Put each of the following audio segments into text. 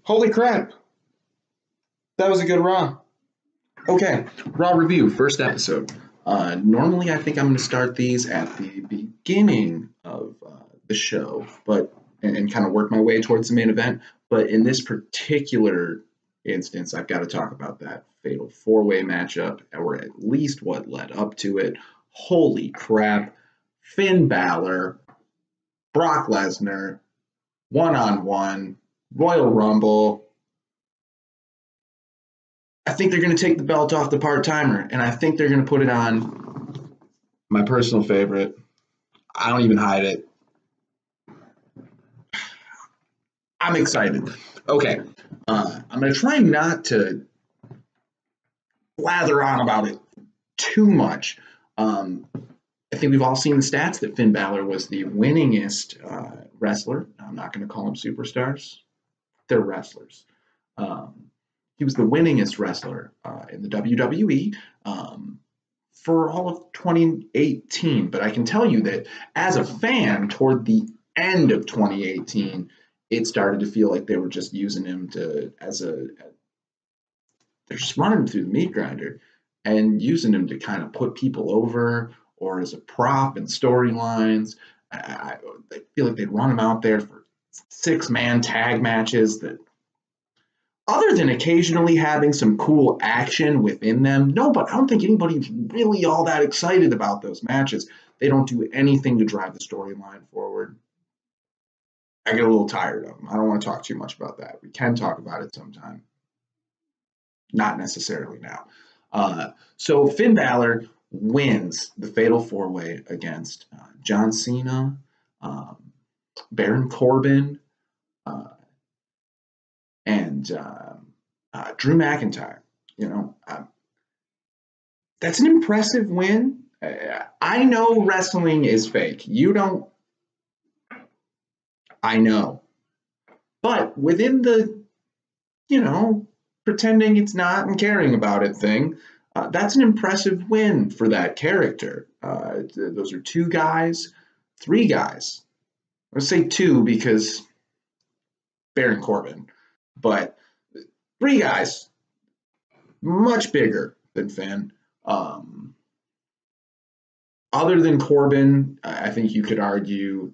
Holy crap. That was a good Raw. Okay, Raw review, first episode. Normally, I think I'm going to start these at the beginning of the show, but and kind of work my way towards the main event. But in this particular instance, I've got to talk about that fatal four-way matchup, or at least what led up to it. Holy crap. Finn Balor, Brock Lesnar, one-on-one, Royal Rumble. I think they're going to take the belt off the part-timer, and I think they're going to put it on my personal favorite. I don't even hide it. I'm excited. Okay, I'm going to try not to blather on about it too much. I think we've all seen the stats that Finn Balor was the winningest wrestler. I'm not going to call them superstars. They're wrestlers. He was the winningest wrestler in the WWE for all of 2018. But I can tell you that as a fan, toward the end of 2018, it started to feel like they were just using him they're just running him through the meat grinder and using him to kind of put people over or as a prop in storylines. I feel like they'd run him out there for 6-man tag matches that, other than occasionally having some cool action within them, but I don't think anybody's really all that excited about those matches. They don't do anything to drive the storyline forward. I get a little tired of them. I don't want to talk too much about that. We can talk about it sometime. Not necessarily now. So Finn Balor wins the Fatal 4-Way against John Cena, Baron Corbin, and Drew McIntyre. That's an impressive win. I know wrestling is fake. You don't. I know. But within the, pretending it's not and caring about it thing, that's an impressive win for that character. Those are 3 guys. Let's say 2 because Baron Corbin. But 3 guys, much bigger than Finn. Other than Corbin, I think you could argue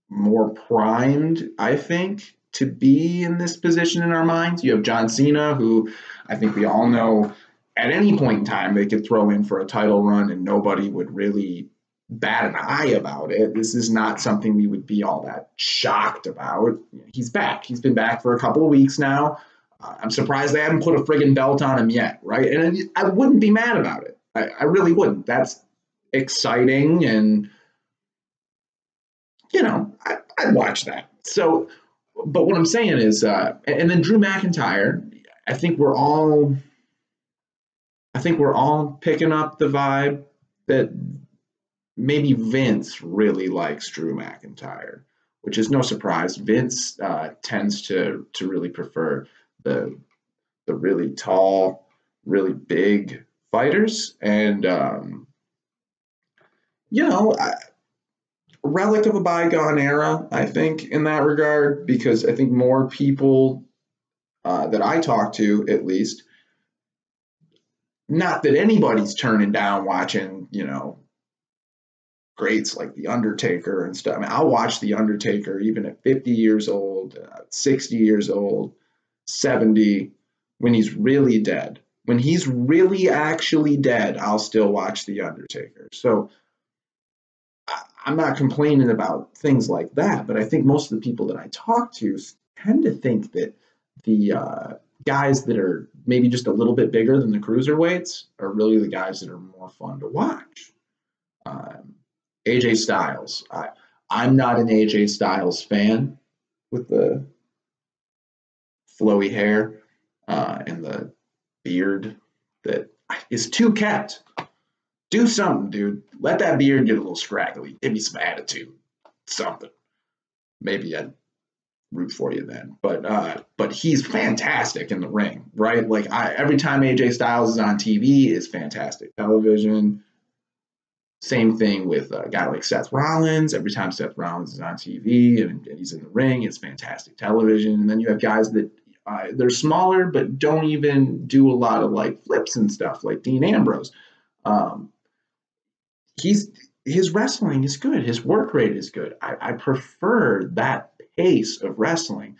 more primed, I think, to be in this position in our minds. You have John Cena, who I think we all know at any point in time they could throw in for a title run and nobody would really bat an eye about it. This is not something we would be all that shocked about. He's back. He's been back for a couple of weeks now. I'm surprised they haven't put a friggin' belt on him yet, right? And I wouldn't be mad about it. I really wouldn't. That's exciting, and I'd watch that. So, but what I'm saying is, and then Drew McIntyre, I think we're all picking up the vibe that maybe Vince really likes Drew McIntyre, which is no surprise. Vince tends to really prefer the really tall, really big fighters, and relic of a bygone era, I think, in that regard, because I think more people that I talk to, at least, not that anybody's turning down watching, greats like The Undertaker and stuff. I mean, I'll watch The Undertaker even at 50 years old, 60 years old, 70, when he's really dead. When he's really actually dead, I'll still watch The Undertaker. So I'm not complaining about things like that, but I think most of the people that I talk to tend to think that the guys that are maybe just a little bit bigger than the cruiserweights are really the guys that are more fun to watch. AJ Styles. I'm not an AJ Styles fan with the flowy hair and the beard that is too kept. Do something, dude. Let that beard get a little scraggly. Give me some attitude. Something. Maybe I'd root for you then. But he's fantastic in the ring, right? Like every time AJ Styles is on TV is fantastic television. Same thing with a guy like Seth Rollins. Every time Seth Rollins is on TV and he's in the ring, it's fantastic television. And then you have guys that they're smaller but don't even do a lot of like flips and stuff, like Dean Ambrose. Um, he's his wrestling is good. His work rate is good. I prefer that pace of wrestling.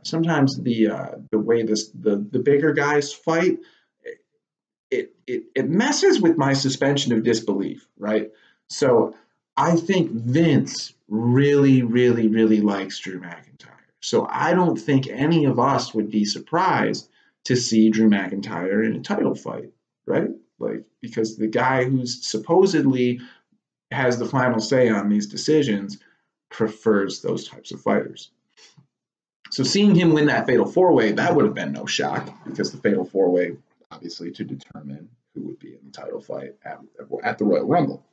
Sometimes the way the bigger guys fight, it messes with my suspension of disbelief, right? So I think Vince really, really, really likes Drew McIntyre. So I don't think any of us would be surprised to see Drew McIntyre in a title fight, right? Like, because the guy who's supposedly has the final say on these decisions prefers those types of fighters. So seeing him win that fatal four-way, that would have been no shock, because the fatal four-way, obviously, to determine who would be in the title fight at the Royal Rumble.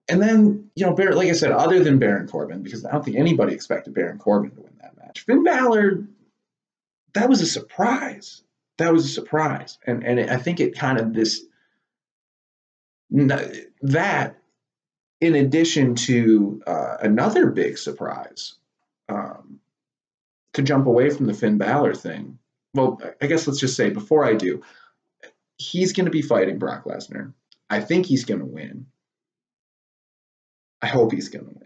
And then, like I said, other than Baron Corbin, because I don't think anybody expected Baron Corbin to win that match, Finn Balor, that was a surprise. That was a surprise. And I think it kind of that, in addition to another big surprise, to jump away from the Finn Balor thing. Well, I guess let's just say, before I do, he's going to be fighting Brock Lesnar. I think he's going to win. I hope he's going to win.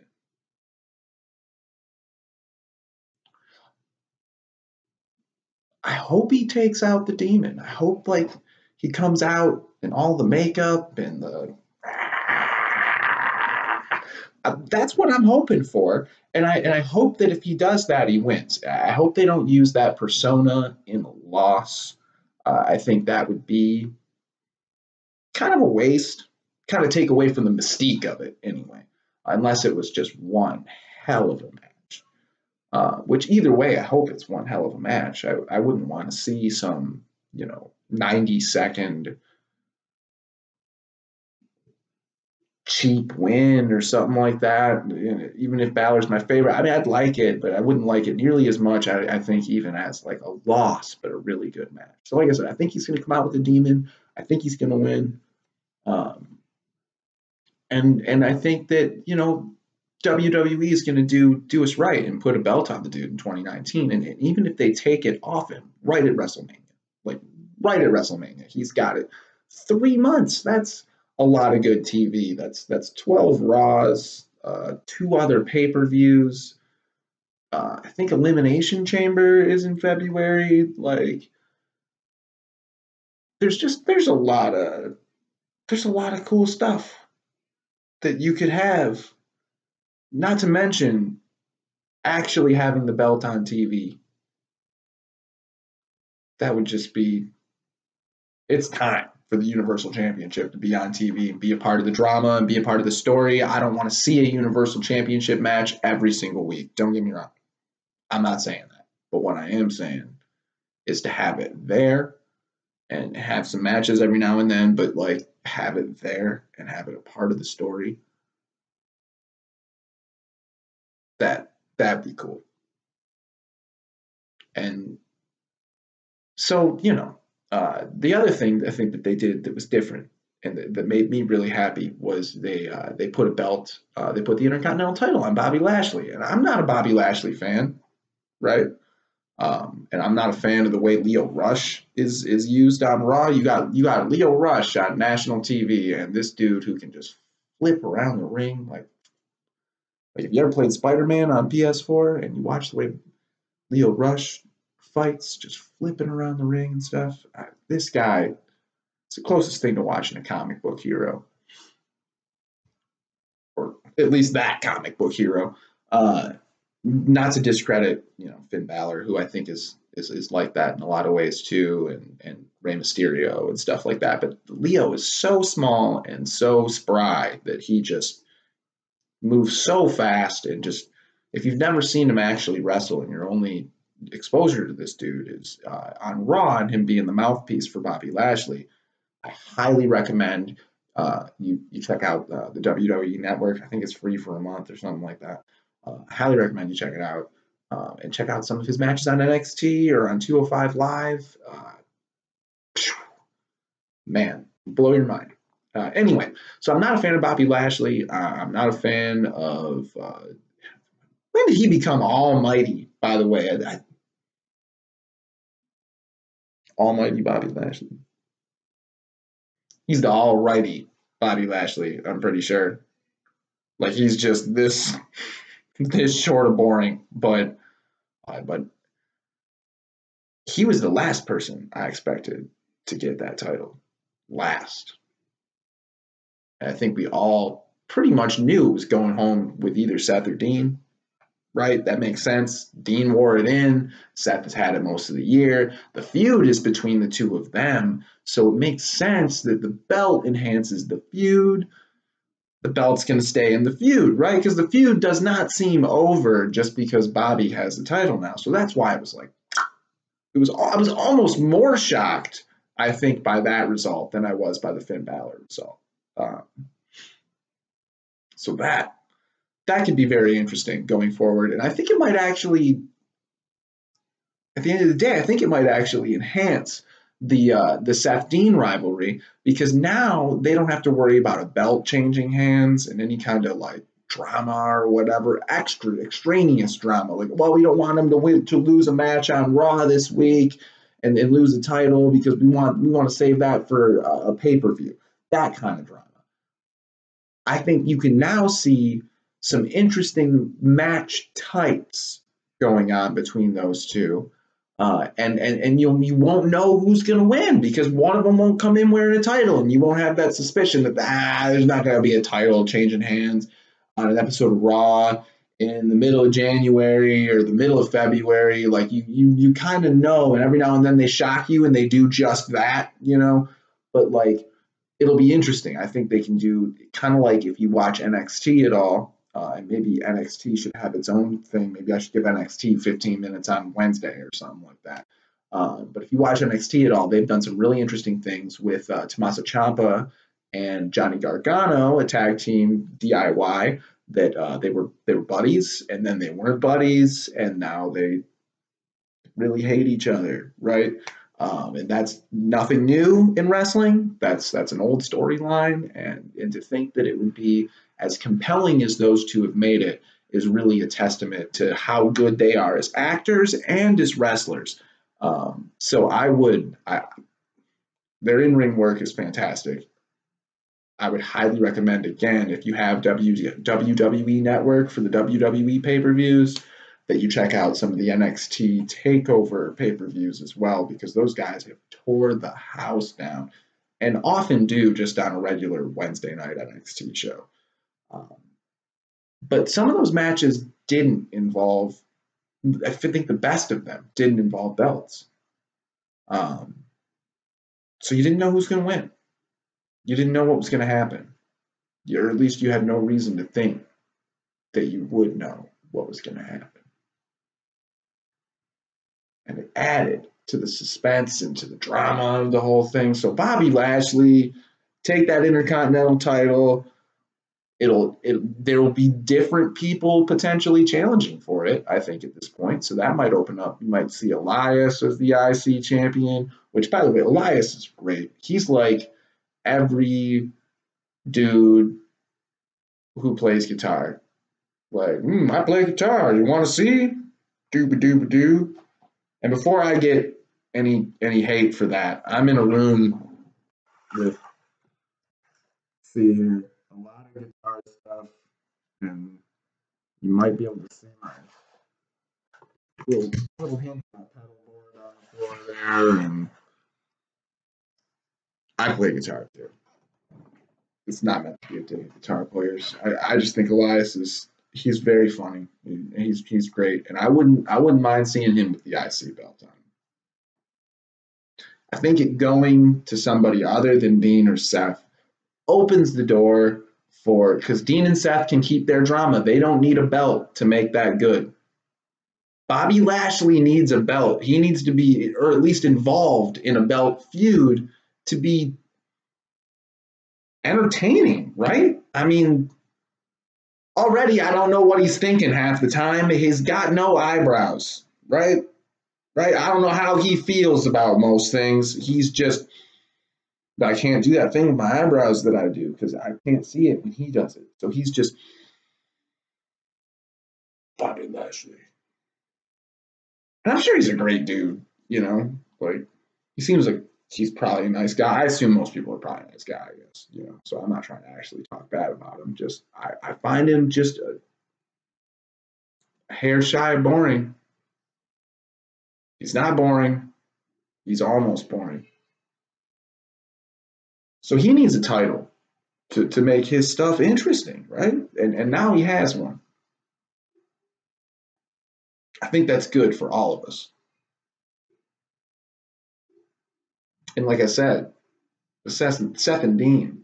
I hope he takes out the Demon. I hope, like, he comes out in all the makeup and the... That's what I'm hoping for. And I hope that if he does that, he wins. I hope they don't use that persona in a loss. I think that would be kind of a waste, kind of take away from the mystique of it anyway, unless it was just one hell of a match. Which, either way, I hope it's one hell of a match. I wouldn't want to see some, 90-second cheap win or something like that. Even if Balor's my favorite, I mean, I'd like it, but I wouldn't like it nearly as much, I think, even as like a loss, but a really good match. So like I said, I think he's going to come out with the Demon. I think he's going to win. And I think that, WWE is going to do us right and put a belt on the dude in 2019. And even if they take it off him right at WrestleMania, he's got it. 3 months, that's a lot of good TV. That's 12 Raws, 2 other pay-per-views. I think Elimination Chamber is in February. Like, there's a lot of cool stuff that you could have. Not to mention actually having the belt on TV. That would just be, it's time for the Universal Championship to be on TV and be a part of the drama and be a part of the story. I don't want to see a Universal Championship match every single week. Don't get me wrong. I'm not saying that. But what I am saying is to have it there and have some matches every now and then, but like have it there and have it a part of the story. That'd be cool. And so, the other thing I think that they did that was different and that made me really happy was they put a belt, they put the Intercontinental title on Bobby Lashley. And I'm not a Bobby Lashley fan, right? And I'm not a fan of the way Lio Rush is used on Raw. You got Lio Rush on national TV, and this dude who can just flip around the ring like if you ever played Spider-Man on PS4 and you watch the way Lio Rush fights, just flipping around the ring and stuff. This guy, it's the closest thing to watching a comic book hero, or at least that comic book hero. Not to discredit, Finn Balor, who I think is like that in a lot of ways too, and Rey Mysterio and stuff like that. But Lio is so small and so spry that he just moves so fast, and just, if you've never seen him actually wrestle and your only exposure to this dude is on Raw and him being the mouthpiece for Bobby Lashley, I highly recommend you check out the WWE Network. I think it's free for a month or something like that. I highly recommend you check it out and check out some of his matches on NXT or on 205 Live. Man, blow your mind. Anyway, so I'm not a fan of Bobby Lashley. I'm not a fan of. When did he become almighty, by the way? Almighty Bobby Lashley. He's the alrighty Bobby Lashley, I'm pretty sure. Like he's just this short of boring, but he was the last person I expected to get that title. Last. And I think we all pretty much knew it was going home with either Seth or Dean, right? That makes sense. Dean wore it in. Seth has had it most of the year. The feud is between the two of them. So it makes sense that the belt enhances the feud. The belt's going to stay in the feud, right? Because the feud does not seem over just because Bobby has the title now. So that's why I was like, I was almost more shocked, I think, by that result than I was by the Finn Balor result. So that could be very interesting going forward. And I think it might actually, at the end of the day, I think it might actually enhance the Seth Dean rivalry, because now they don't have to worry about a belt changing hands and any kind of like drama or whatever, extraneous drama. Like, well, we don't want him to lose a match on Raw this week and lose the title because we want to save that for a pay-per-view. That kind of drama. I think you can now see some interesting match types going on between those two. And you won't know who's going to win because one of them won't come in wearing a title, and you won't have that suspicion that there's not going to be a title changing hands on an episode of Raw in the middle of January or the middle of February. Like you kind of know, and every now and then they shock you and they do just that, But like it'll be interesting. I think they can do kind of like if you watch NXT at all. And maybe NXT should have its own thing. Maybe I should give NXT 15 minutes on Wednesday or something like that. But if you watch NXT at all, they've done some really interesting things with Tommaso Ciampa and Johnny Gargano, a tag team DIY that they were buddies, and then they weren't buddies, and now they really hate each other, right? And that's nothing new in wrestling. That's an old storyline, and to think that it would be as compelling as those two have made it is really a testament to how good they are as actors and as wrestlers. So their in-ring work is fantastic. I would highly recommend, again, if you have WWE Network for the WWE pay-per-views, that you check out some of the NXT TakeOver pay-per-views as well, because those guys have tore the house down and often do just on a regular Wednesday night NXT show. But some of those matches didn't involve, I think the best of them didn't involve belts. So you didn't know who's going to win. You didn't know what was going to happen. Or at least you had no reason to think that you would know what was going to happen. And it added to the suspense and to the drama of the whole thing. So Bobby Lashley, take that Intercontinental title. There will be different people potentially challenging for it, I think, at this point. So that might open up. You might see Elias as the IC champion, which, by the way, Elias is great. He's like every dude who plays guitar. Like, I play guitar. You want to see? Dooba-dooba-doo. And before I get any hate for that, I'm in a room with, see here, a lot of guitar stuff, and you might be able to see my little hand-pedal board on the floor there, and I play guitar too. It's not meant to be a dig at guitar players. I just think Elias he's very funny. He's great, and I wouldn't mind seeing him with the IC belt on. I think it going to somebody other than Dean or Seth opens the door because Dean and Seth can keep their drama. They don't need a belt to make that good. Bobby Lashley needs a belt. He needs to be, or at least involved in a belt feud to be entertaining, right? I mean, already I don't know what he's thinking half the time. He's got no eyebrows, right? I don't know how he feels about most things. He's just But I can't do that thing with my eyebrows that I do because I can't see it when he does it. So he's just Bobby Lashley. And I'm sure he's a great dude, you know? Like, he seems like he's probably a nice guy. I assume most people are probably a nice guy, I guess, you know? So I'm not trying to actually talk bad about him. Just, I find him just a hair shy of boring. He's not boring. He's almost boring. So he needs a title to make his stuff interesting, right? And now he has one. I think that's good for all of us. And like I said, Seth and Dean,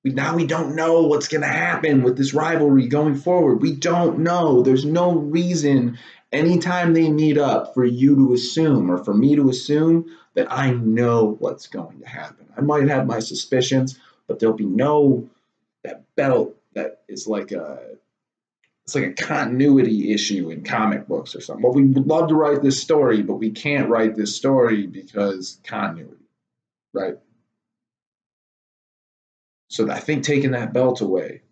now we don't know what's going to happen with this rivalry going forward. We don't know. There's no reason anytime they meet up for you to assume or for me to assume that I know what's going to happen. I might have my suspicions, but there'll be no that belt that is like a continuity issue in comic books or something. But we would love to write this story, but we can't write this story because continuity, right? So I think taking that belt away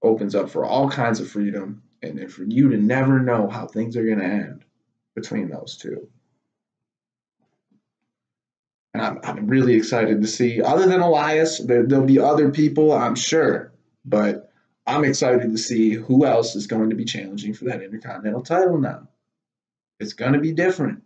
opens up for all kinds of freedom and for you to never know how things are going to end between those two. And I'm really excited to see, other than Elias, there'll be other people, I'm sure, but I'm excited to see who else is going to be challenging for that Intercontinental title now. It's going to be different.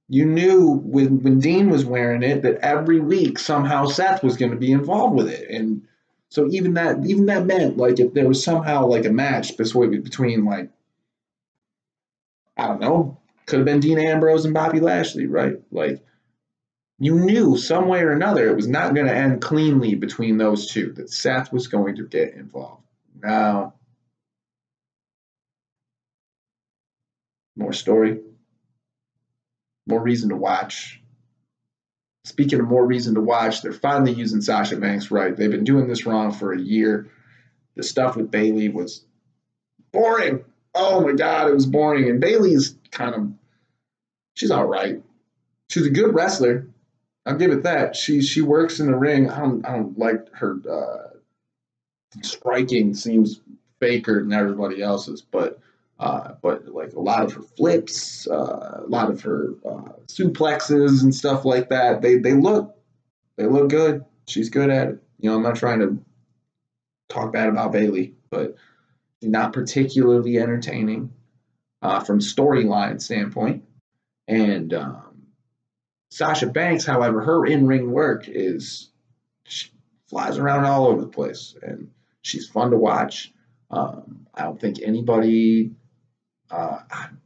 You knew when Dean was wearing it that every week somehow Seth was going to be involved with it, and so even that meant like if there was somehow like a match between like I don't know, could have been Dean Ambrose and Bobby Lashley, right? Like you knew some way or another it was not going to end cleanly between those two. That Seth was going to get involved. Now, more story, more reason to watch. Speaking of more reason to watch, they're finally using Sasha Banks right. They've been doing this wrong for a year. The stuff with Bayley was boring. Oh my God, it was boring. And Bayley's she's all right. She's a good wrestler. I'll give it that. She works in the ring. I don't like her striking seems faker than everybody else's, but like a lot of her flips, a lot of her suplexes and stuff like that, they look good. She's good at it. You know, I'm not trying to talk bad about Bayley, but she's not particularly entertaining from storyline standpoint. And Sasha Banks, however, her in-ring work she flies around all over the place, and she's fun to watch. I don't think anybody. I'm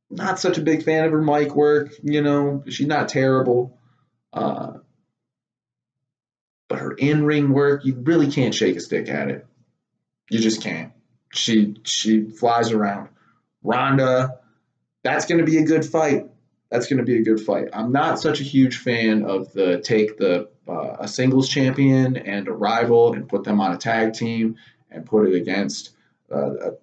not such a big fan of her mic work. You know, she's not terrible, but her in-ring work, you really can't shake a stick at it. You just can't. She flies around. Ronda, that's going to be a good fight. That's going to be a good fight. I'm not such a huge fan of a singles champion and a rival and put them on a tag team and put it against an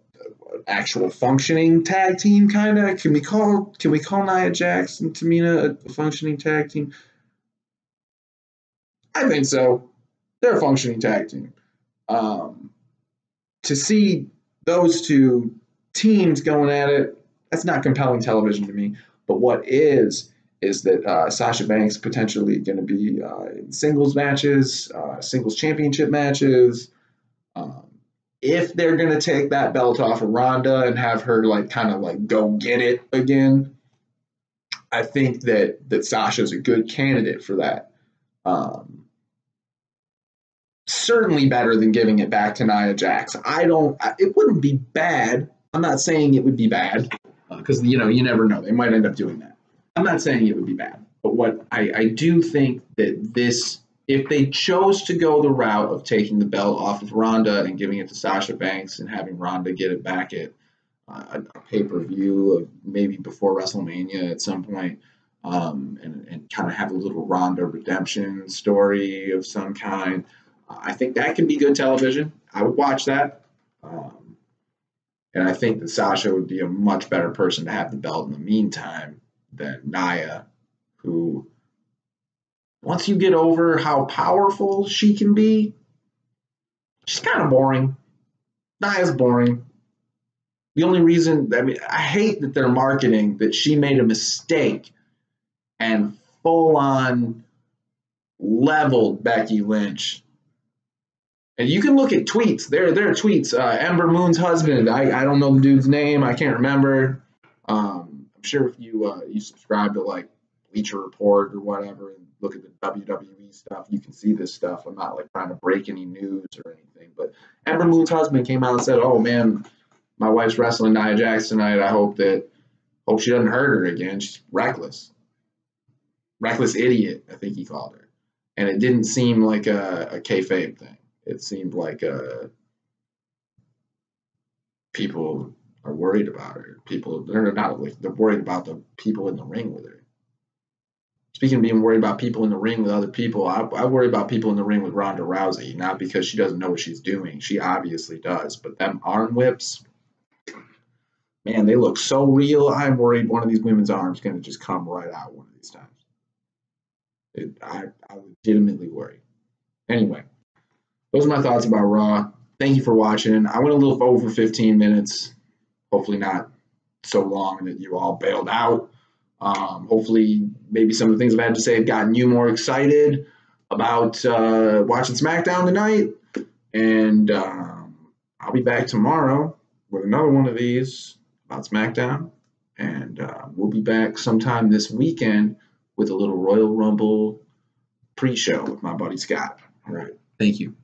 actual functioning tag team. Kind of. Can we call Nia Jax and Tamina a functioning tag team? I think so. They're a functioning tag team. To see those two teams going at it, that's not compelling television to me. But what is that Sasha Banks potentially going to be in singles matches, singles championship matches. If they're going to take that belt off of Ronda and have her kind of go get it again, I think that Sasha's a good candidate for that. Certainly better than giving it back to Nia Jax. It wouldn't be bad. I'm not saying it would be bad because, you never know. They might end up doing that. I'm not saying it would be bad. But what I do think that if they chose to go the route of taking the belt off of Ronda and giving it to Sasha Banks and having Ronda get it back at a pay-per-view maybe before WrestleMania at some point, and kind of have a little Ronda redemption story of some kind, I think that can be good television. I would watch that. And I think that Sasha would be a much better person to have the belt in the meantime than Nia, who once you get over how powerful she can be, she's kind of boring. Not as boring. The only reason, I mean, I hate that they're marketing that she made a mistake and full on leveled Becky Lynch. And you can look at tweets. There are tweets. Ember Moon's husband. I don't know the dude's name. I can't remember. I'm sure if you subscribe to like Bleacher Report or whatever and look at the WWE stuff, you can see this stuff. I'm not like trying to break any news or anything, but Ember Moon's husband came out and said, "Oh man, my wife's wrestling Nia Jax tonight. I hope she doesn't hurt her again. She's reckless idiot." I think he called her, and it didn't seem like a kayfabe thing. It seemed like people are worried about her. They're not like they're worried about the people in the ring with her. Speaking of being worried about people in the ring with other people, I worry about people in the ring with Ronda Rousey, not because she doesn't know what she's doing. She obviously does, but them arm whips, man, they look so real. I'm worried one of these women's arms is going to just come right out one of these times. I legitimately worry. Anyway, those are my thoughts about Raw. Thank you for watching. I went a little over 15 minutes. Hopefully not so long that you all bailed out. Hopefully maybe some of the things I've had to say have gotten you more excited about watching SmackDown tonight. And I'll be back tomorrow with another one of these about SmackDown. And we'll be back sometime this weekend with a little Royal Rumble pre-show with my buddy Scott. All right. Thank you.